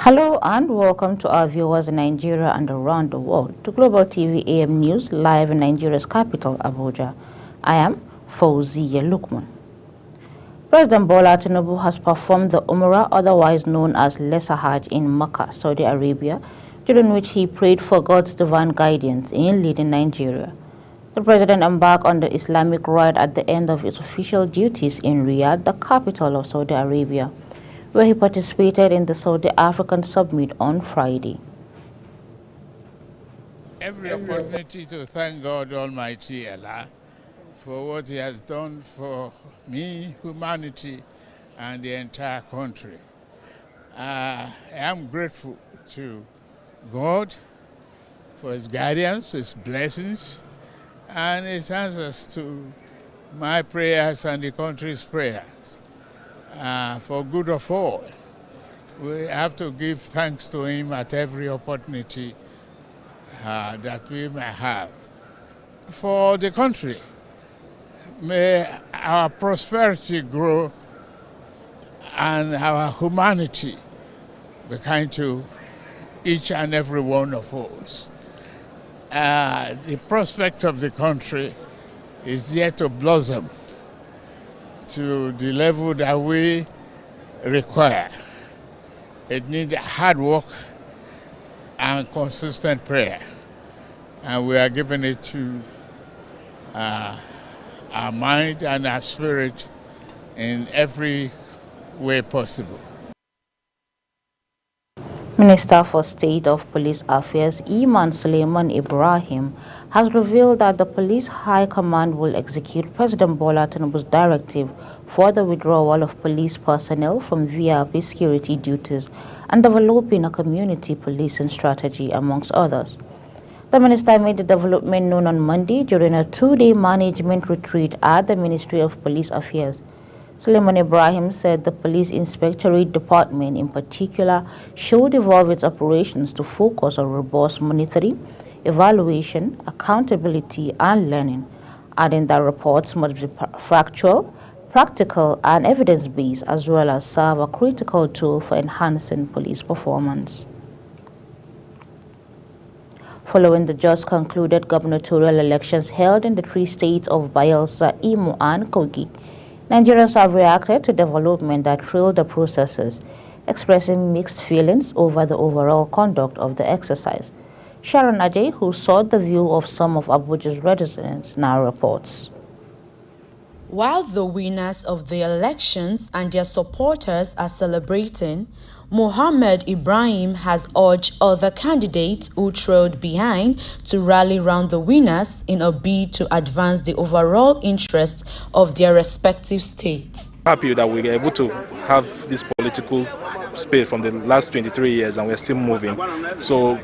Hello and welcome to our viewers in Nigeria and around the world to Global TV AM News live in Nigeria's capital, Abuja. I am Fauziya Lukman. President Bola Tinubu has performed the Umrah, otherwise known as Lesser Hajj, in Mecca, Saudi Arabia, during which he prayed for God's divine guidance in leading Nigeria. The president embarked on the Islamic rite at the end of his official duties in Riyadh, the capital of Saudi Arabia, where he participated in the Saudi African Summit on Friday. Every opportunity to thank God Almighty Allah for what He has done for me, humanity, and the entire country. I am grateful to God for His guidance, His blessings, and His answers to my prayers and the country's prayers. For good of all. We have to give thanks to Him at every opportunity that we may have. For the country, may our prosperity grow and our humanity be kind to each and every one of us. The prospect of the country is yet to blossom to the level that we require. It needs hard work and consistent prayer. And we are giving it to our mind and our spirit in every way possible. Minister for State of Police Affairs Iman Suleiman Ibrahim has revealed that the Police High Command will execute President Bola Tinubu's directive for the withdrawal of police personnel from VIP security duties and developing a community policing strategy, amongst others. The minister made the development known on Monday during a two-day management retreat at the Ministry of Police Affairs. Suleiman Ibrahim said the Police Inspectorate Department in particular should evolve its operations to focus on robust monitoring, evaluation, accountability, and learning, adding that reports must be factual, practical, and evidence-based, as well as serve a critical tool for enhancing police performance. Following the just concluded gubernatorial elections held in the three states of Bayelsa, Imo, and Kogi, Nigerians have reacted to development that thrilled the processes, expressing mixed feelings over the overall conduct of the exercise. Sharon Ajay, who sought the view of some of Abuja's residents, now reports. While the winners of the elections and their supporters are celebrating, Mohammed Ibrahim has urged other candidates who trailed behind to rally round the winners in a bid to advance the overall interests of their respective states. Happy that we are able to have this political space from the last 23 years and we're still moving. So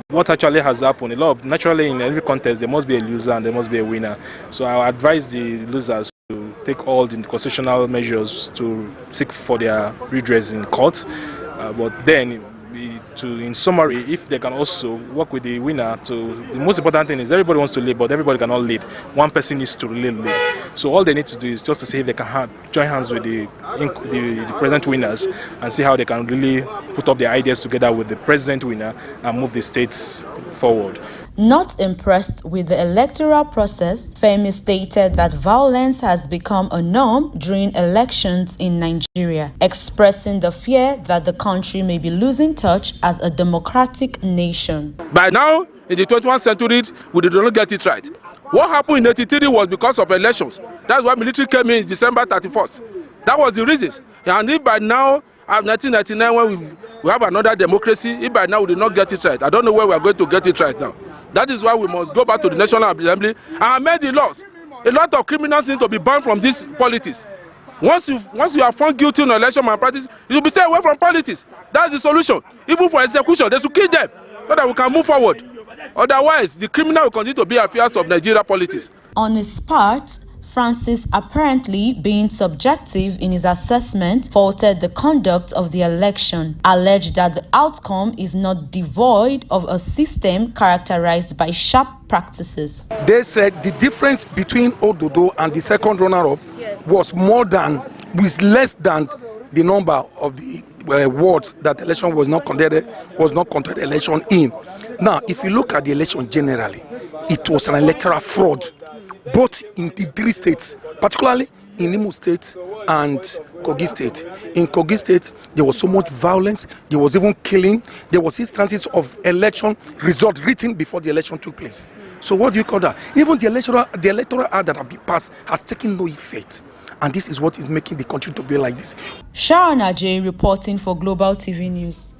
what actually has happened, naturally in every contest there must be a loser and there must be a winner. So I advise the losers to take all the constitutional measures to seek for their redress in court. But then, in summary, if they can also work with the winner, the most important thing is everybody wants to lead, but everybody cannot lead. One person needs to really lead. So all they need to do is just to see if they can join hands with the present winners and see how they can really put up their ideas together with the present winner and move the states forward. Not impressed with the electoral process, Femi stated that violence has become a norm during elections in Nigeria, expressing the fear that the country may be losing touch as a democratic nation. By now, in the 21st century, we did not get it right. What happened in 1983 was because of elections. That's why military came in December 31st. That was the reasons. And if by now, 1999, when we have another democracy, if by now we did not get it right, I don't know where we are going to get it right now. That is why we must go back to the National Assembly and amend the laws. A lot of criminals need to be banned from this politics. Once you are found guilty in election malpractice, you will be stay away from politics. That's the solution. Even for execution, they should kill them so that we can move forward. Otherwise, the criminal will continue to be affairs of Nigeria politics. On his part, Francis, apparently being subjective in his assessment, faulted the conduct of the election, alleged that the outcome is not devoid of a system characterized by sharp practices. They said the difference between Ododo and the second runner-up was less than the number of the wards that the election was not conducted election in. Now, if you look at the election generally, it was an electoral fraud, both in the 3 states, particularly in Imo State and Kogi State. In Kogi State, there was so much violence, there was even killing, there was instances of election result written before the election took place. So what do you call that? Even the electoral act that have been passed has taken no effect. And this is what is making the country to be like this. Sharon Ajay reporting for Global TV News.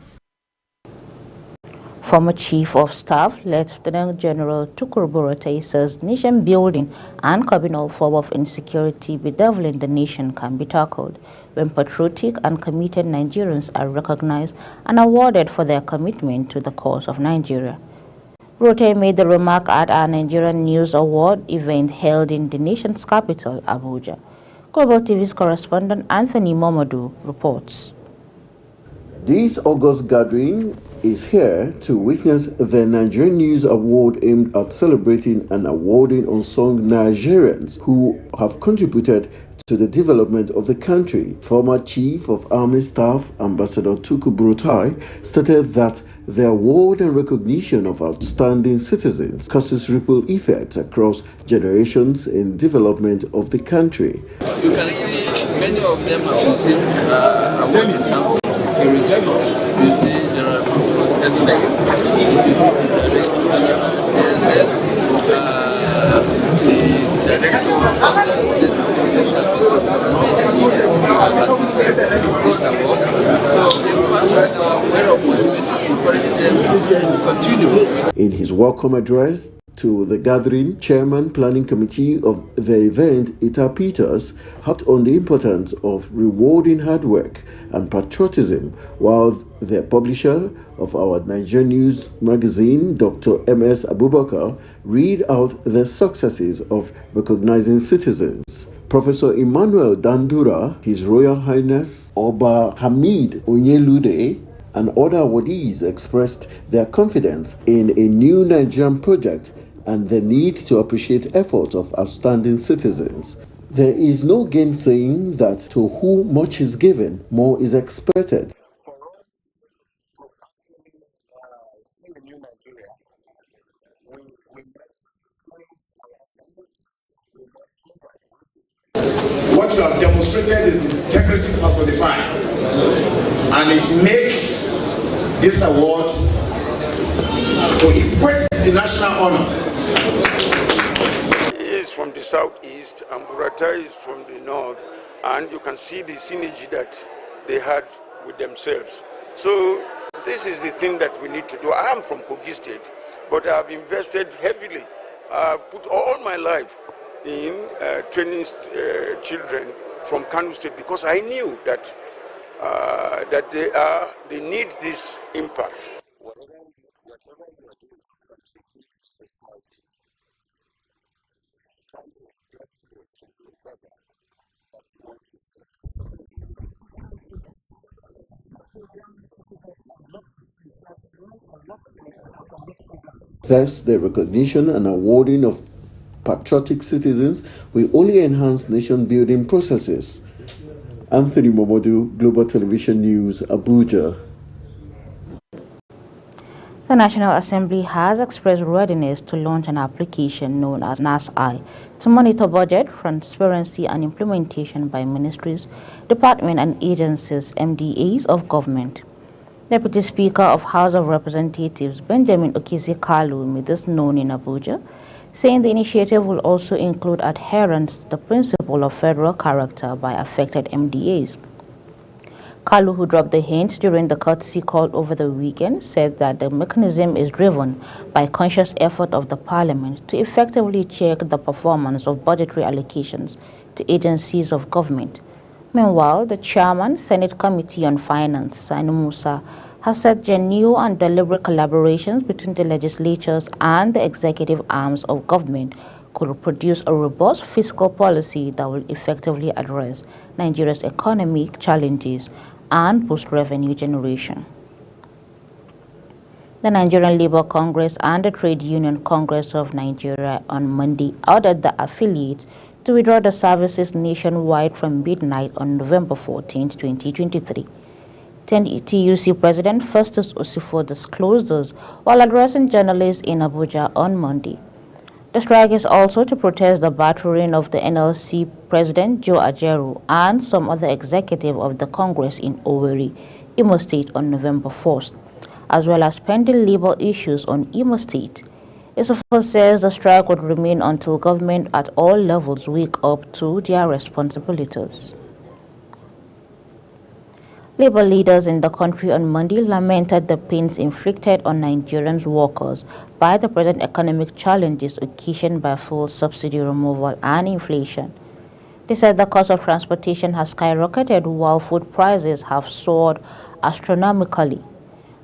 Former Chief of Staff, Lieutenant General Tukur Buratai says nation building and curbing all form of insecurity bedeviling the nation can be tackled when patriotic and committed Nigerians are recognized and awarded for their commitment to the cause of Nigeria. Buratai made the remark at our Nigerian News Award event held in the nation's capital, Abuja. Global TV's correspondent Anthony Momodu reports. This August gathering is here to witness the Nigerian News Award aimed at celebrating and awarding unsung Nigerians who have contributed to the development of the country. Former Chief of Army Staff, Ambassador Tukur Buratai, stated that the award and recognition of outstanding citizens causes ripple effects across generations in development of the country. You can see many of them have received award in terms of security. You see General Edwin, you see the Director of the DSS, the Director of the State Security Service has received this award. So everyone right now aware of what encourages them to continue. In his welcome address to the gathering, Chairman Planning Committee of the event, Ita Peters, harped on the importance of rewarding hard work and patriotism, while the publisher of our Nigerian News magazine, Dr. M.S. Abubakar, read out the successes of recognizing citizens. Professor Emmanuel Dandura, His Royal Highness Oba Hamid Onyelude, and other awardees expressed their confidence in a new Nigerian project and the need to appreciate efforts of outstanding citizens. There is no gainsaying that to whom much is given, more is expected. What you have demonstrated is integrity personified, and it makes this award to equate the national honor. He is from the southeast and Buratai is from the north, and you can see the synergy that they had with themselves. So this is the thing that we need to do. I am from Kogi State, but I have invested heavily. I put all my life in training children from Kano State because I knew that they need this impact. Thus, the recognition and awarding of patriotic citizens will only enhance nation-building processes. Anthony Momodu, Global Television News, Abuja. The National Assembly has expressed readiness to launch an application known as NASI to monitor budget, transparency and implementation by ministries, departments and agencies, MDAs of government. Deputy Speaker of House of Representatives Benjamin Okezi-Kalu made this known in Abuja, saying the initiative will also include adherence to the principle of federal character by affected MDAs. Kalu, who dropped the hint during the courtesy call over the weekend, said that the mechanism is driven by conscious effort of the Parliament to effectively check the performance of budgetary allocations to agencies of government. Meanwhile, the chairman, Senate Committee on Finance, Sani Musa, has said genuine and deliberate collaborations between the legislatures and the executive arms of government could produce a robust fiscal policy that will effectively address Nigeria's economic challenges and boost revenue generation. The Nigerian Labour Congress and the Trade Union Congress of Nigeria on Monday ordered the affiliates to withdraw the services nationwide from midnight on November 14, 2023. TUC President Festus Osifo disclosed this while addressing journalists in Abuja on Monday. The strike is also to protest the battering of the NLC President Joe Ajaero and some other executive of the Congress in Owerri, Imo State on November 1st, as well as pending labor issues on Imo State. Osifo says the strike would remain until government at all levels wake up to their responsibilities. Labor leaders in the country on Monday lamented the pains inflicted on Nigerian workers by the present economic challenges occasioned by fuel subsidy removal and inflation. They said the cost of transportation has skyrocketed while food prices have soared astronomically.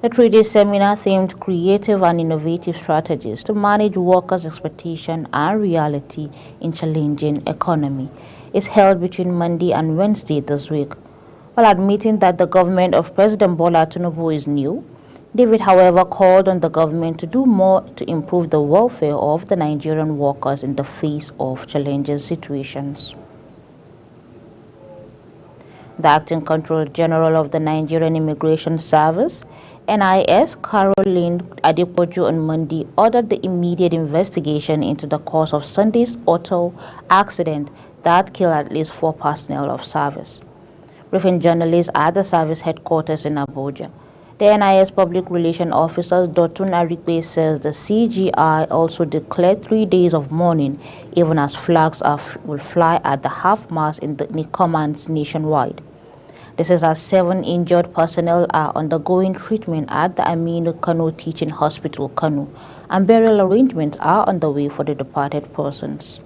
The 3-day seminar themed creative and innovative strategies to manage workers' expectation and reality in challenging economy is held between Monday and Wednesday this week. While admitting that the government of President Bola Tinubu is new, David, however, called on the government to do more to improve the welfare of the Nigerian workers in the face of challenging situations. The Acting Controller General of the Nigerian Immigration Service, NIS, Caroline Adepoju, on Monday ordered the immediate investigation into the cause of Sunday's auto accident that killed at least 4 personnel of service. Briefing journalists at the service headquarters in Abuja, the NIS Public Relations Officer Dotun Arikwe says the CGI also declared 3 days of mourning, even as flags will fly at the half-mast in the commands nationwide. This is as 7 injured personnel are undergoing treatment at the Aminu Kano Teaching Hospital, Kano, and burial arrangements are underway for the departed persons.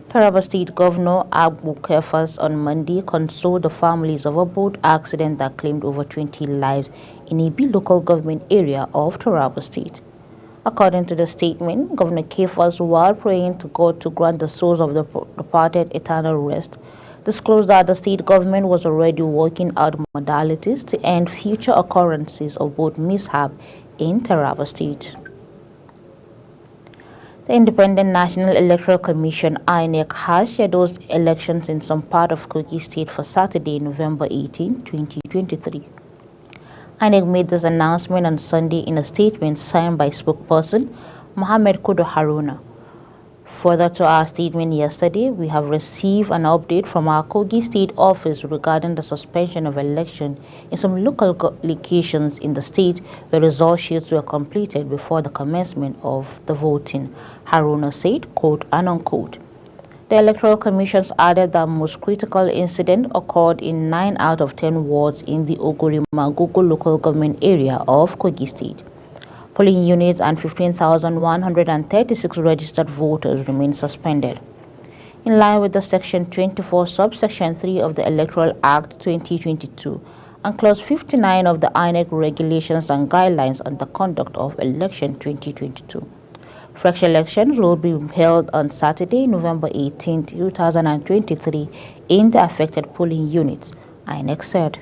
Taraba State Governor Abu Kefas on Monday consoled the families of a boat accident that claimed over 20 lives in Ibi local government area of Taraba State. According to the statement, Governor Kefas, while praying to God to grant the souls of the departed eternal rest, disclosed that the state government was already working out modalities to end future occurrences of boat mishap in Taraba State. The Independent National Electoral Commission (INEC) has scheduled elections in some part of Kogi State for Saturday, November 18, 2023. INEC made this announcement on Sunday in a statement signed by spokesperson Mohammed Kudo Haruna. Further to our statement yesterday, we have received an update from our Kogi State office regarding the suspension of election in some local locations in the state where result sheets were completed before the commencement of the voting, Haruna said, quote and unquote. The Electoral Commission added that most critical incident occurred in 9 out of 10 wards in the Oguri-Magogo local government area of Kogi State. Polling units and 15,136 registered voters remain suspended. In line with the Section 24, Subsection 3 of the Electoral Act 2022 and Clause 59 of the INEC Regulations and Guidelines on the Conduct of Election 2022. Fresh elections will be held on Saturday, November 18, 2023 in the affected polling units, INEC said.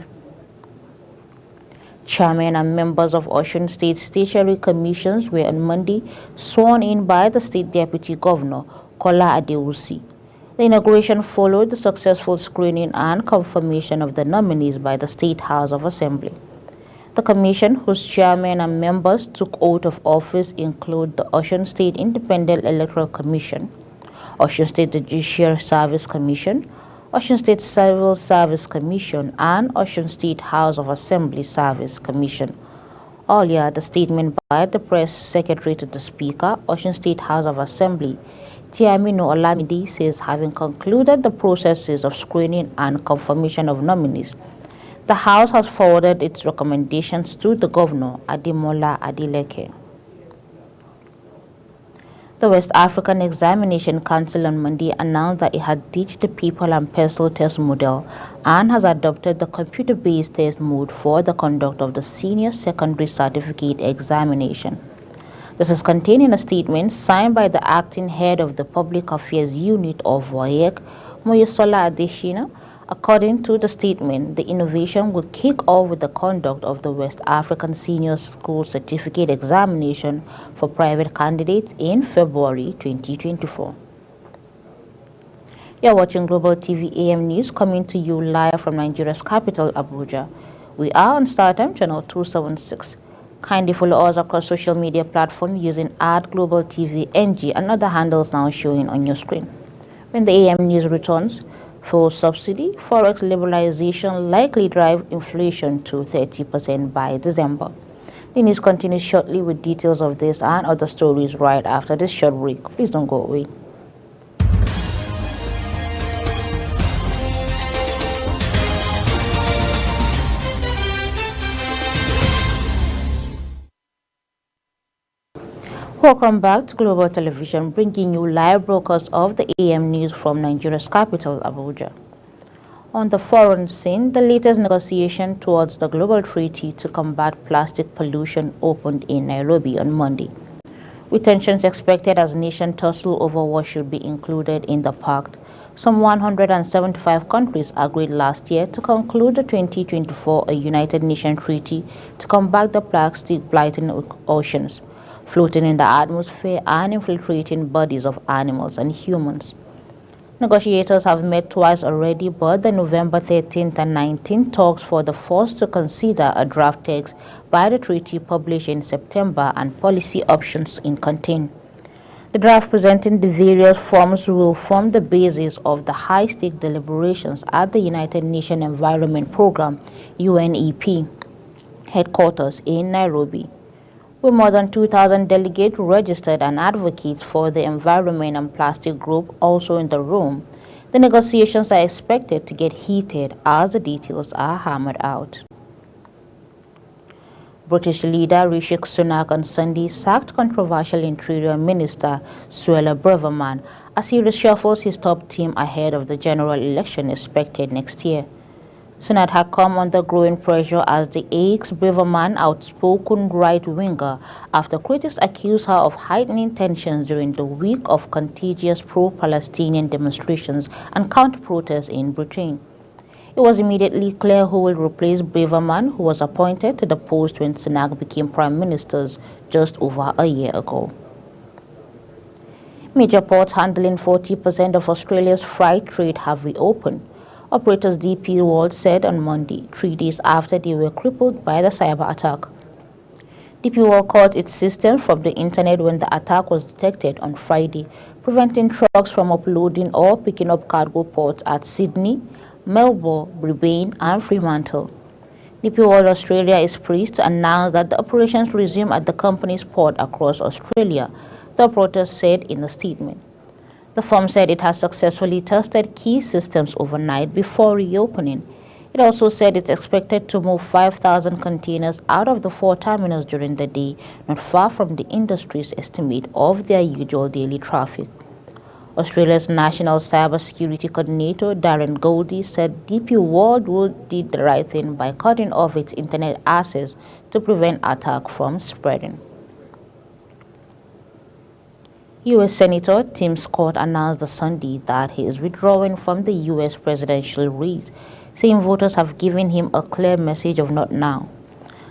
Chairmen and members of Osun State Statutory Commissions were on Monday sworn in by the State Deputy Governor, Kola Adewusi. The inauguration followed the successful screening and confirmation of the nominees by the State House of Assembly. The commission, whose chairmen and members took oath of office, include the Osun State Independent Electoral Commission, Osun State Judicial Service Commission, Osun State Civil Service Commission, and Osun State House of Assembly Service Commission. Earlier, the statement by the Press Secretary to the Speaker, Osun State House of Assembly, Tiamino Olamide, says having concluded the processes of screening and confirmation of nominees, the House has forwarded its recommendations to the Governor, Ademola Adeleke. The West African Examination Council on Monday announced that it had ditched the paper and pencil test model and has adopted the computer-based test mode for the conduct of the Senior Secondary Certificate Examination. This is contained in a statement signed by the acting head of the Public Affairs Unit of WAEC, Moyesola Adeshina. According to the statement, the innovation will kick off with the conduct of the West African Senior School Certificate Examination for private candidates in February 2024. You're watching Global TV AM News coming to you live from Nigeria's capital, Abuja. We are on StarTime channel 276. Kindly follow us across social media platforms using @GlobalTVNG and other handles now showing on your screen. When the AM News returns, fuel subsidy, forex liberalization likely drive inflation to 30% by December. The news continues shortly with details of this and other stories right after this short break. Please don't go away. Welcome back to Global Television, bringing you live broadcasts of the AM News from Nigeria's capital, Abuja. On the foreign scene, the latest negotiation towards the global treaty to combat plastic pollution opened in Nairobi on Monday, with tensions expected as nations tussle over what should be included in the pact. Some 175 countries agreed last year to conclude the 2024 United Nations Treaty to combat the plastic blighting oceans, floating in the atmosphere and infiltrating bodies of animals and humans. Negotiators have met twice already, but the November 13th and 19th talks for the first to consider a draft text by the treaty published in September and policy options in contain. The draft presenting the various forms will form the basis of the high-stake deliberations at the United Nations Environment Programme (UNEP) headquarters in Nairobi, with more than 2,000 delegates registered and advocates for the environment and plastic group also in the room. The negotiations are expected to get heated as the details are hammered out. British leader Rishi Sunak on Sunday sacked controversial Interior Minister Suella Braverman as he reshuffles his top team ahead of the general election expected next year. Sunak had come under growing pressure as the ex-Braverman outspoken right-winger after critics accused her of heightening tensions during the week of contagious pro-Palestinian demonstrations and counter-protests in Britain. It was immediately clear who will replace Braverman, who was appointed to the post when Sunak became Prime Minister just over a year ago. Major ports handling 40% of Australia's freight trade have reopened, operators DP World said on Monday, 3 days after they were crippled by the cyber attack. DP World cut its system from the internet when the attack was detected on Friday, preventing trucks from uploading or picking up cargo ports at Sydney, Melbourne, Brisbane, and Fremantle. DP World Australia is pleased to announce that the operations resume at the company's port across Australia, the operators said in a statement. The firm said it has successfully tested key systems overnight before reopening. It also said it's expected to move 5,000 containers out of the 4 terminals during the day, not far from the industry's estimate of their usual daily traffic. Australia's National Cybersecurity Coordinator Darren Goldie said DP World did the right thing by cutting off its internet access to prevent attack from spreading. U.S. Senator Tim Scott announced on Sunday that he is withdrawing from the U.S. presidential race, saying voters have given him a clear message of not now.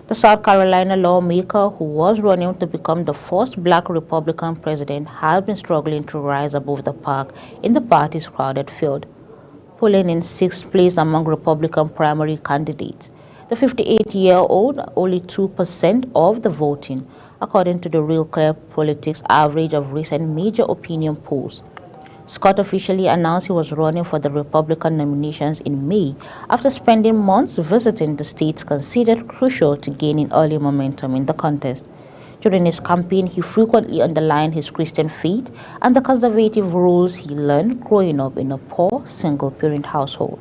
The South Carolina lawmaker, who was running to become the first black Republican president, has been struggling to rise above the pack in the party's crowded field, polling in 6th place among Republican primary candidates. The 58-year-old only 2% of the voting, according to the Real Clear Politics average of recent major opinion polls. Scott officially announced he was running for the Republican nominations in May after spending months visiting the states considered crucial to gaining early momentum in the contest. During his campaign, he frequently underlined his Christian faith and the conservative rules he learned growing up in a poor single-parent household.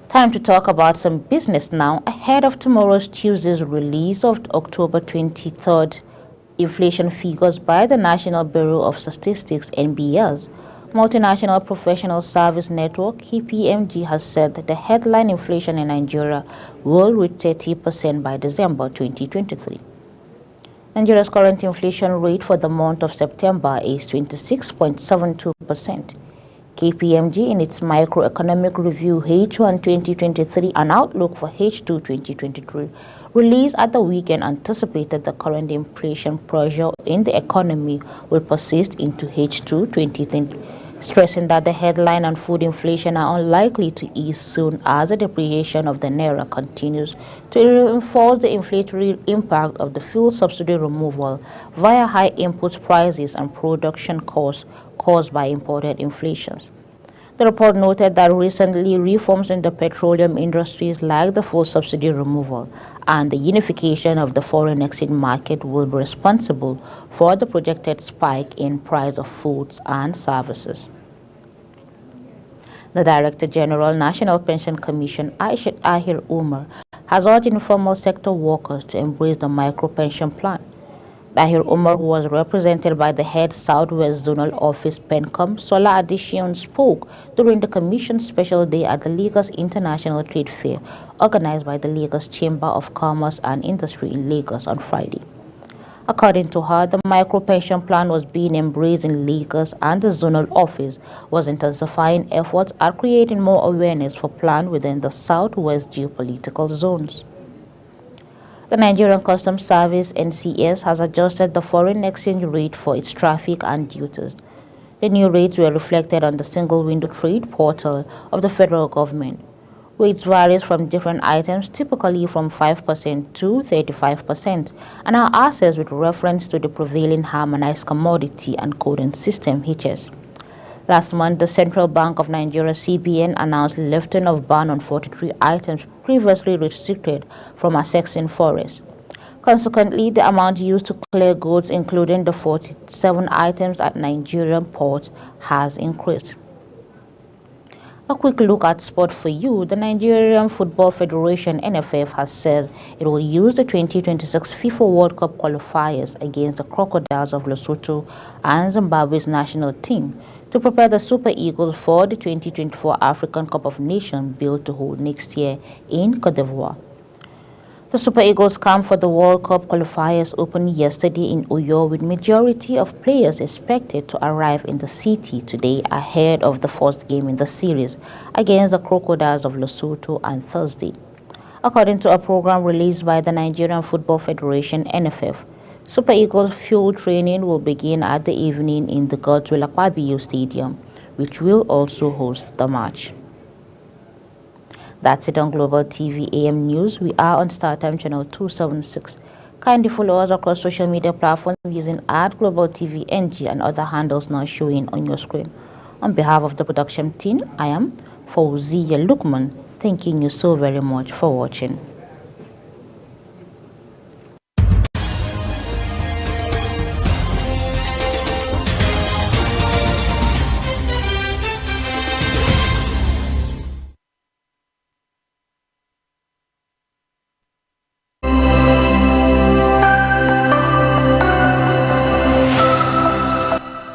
Time to talk about some business now ahead of tomorrow's Tuesday's release of October 23rd inflation figures by the National Bureau of Statistics (NBS). Multinational Professional Service Network (KPMG) has said that the headline inflation in Nigeria will reach 30% by December 2023. Nigeria's current inflation rate for the month of September is 26.72%. KPMG, in its Microeconomic Review H1 2023 and Outlook for H2 2023, released at the weekend, anticipated the current inflation pressure in the economy will persist into H2 2023. stressing that the headline and food inflation are unlikely to ease soon as the depreciation of the naira continues to reinforce the inflationary impact of the fuel subsidy removal via high input prices and production costs caused by imported inflations. The report noted that recently reforms in the petroleum industries like the fuel subsidy removal and the unification of the foreign exchange market will be responsible for the projected spike in price of foods and services. The Director General, National Pension Commission, Aishat Ahir Umar, has urged informal sector workers to embrace the micro-pension plan. Dahir Umar, who was represented by the head Southwest Zonal Office PENCOM, Sola Addition, spoke during the Commission's special day at the Lagos International Trade Fair, organized by the Lagos Chamber of Commerce and Industry in Lagos on Friday. According to her, the micro-pension plan was being embraced in Lagos and the zonal office was intensifying efforts at creating more awareness for plan within the Southwest geopolitical zones. The Nigerian Customs Service (NCS) has adjusted the foreign exchange rate for its traffic and duties. The new rates were reflected on the single window trade portal of the federal government. Rates vary from different items, typically from 5% to 35%, and are assessed with reference to the prevailing harmonized commodity and coding system (HS). Last month, the Central Bank of Nigeria (CBN) announced lifting of ban on 43 items previously restricted from accessing forests. Consequently, the amount used to clear goods, including the 47 items at Nigerian ports, has increased. A quick look at sport for you. The Nigerian Football Federation (NFF) has said it will use the 2026 FIFA World Cup qualifiers against the Crocodiles of Lesotho and Zimbabwe's national team to prepare the Super Eagles for the 2024 African Cup of Nations billed to hold next year in Cote d'Ivoire. The Super Eagles camp for the World Cup qualifiers opened yesterday in Uyo, with majority of players expected to arrive in the city today ahead of the first game in the series against the Crocodiles of Lesotho on Thursday. According to a program released by the Nigerian Football Federation (NFF), Super Eagles field training will begin at the evening in the Godswill Akpabio Stadium, which will also host the match. That's it on Global TV AM News. We are on StarTime channel 276. Kindly follow us across social media platforms using @GlobalTVNG and other handles now showing on your screen. On behalf of the production team, I am Fauziya Lukman, thanking you so very much for watching.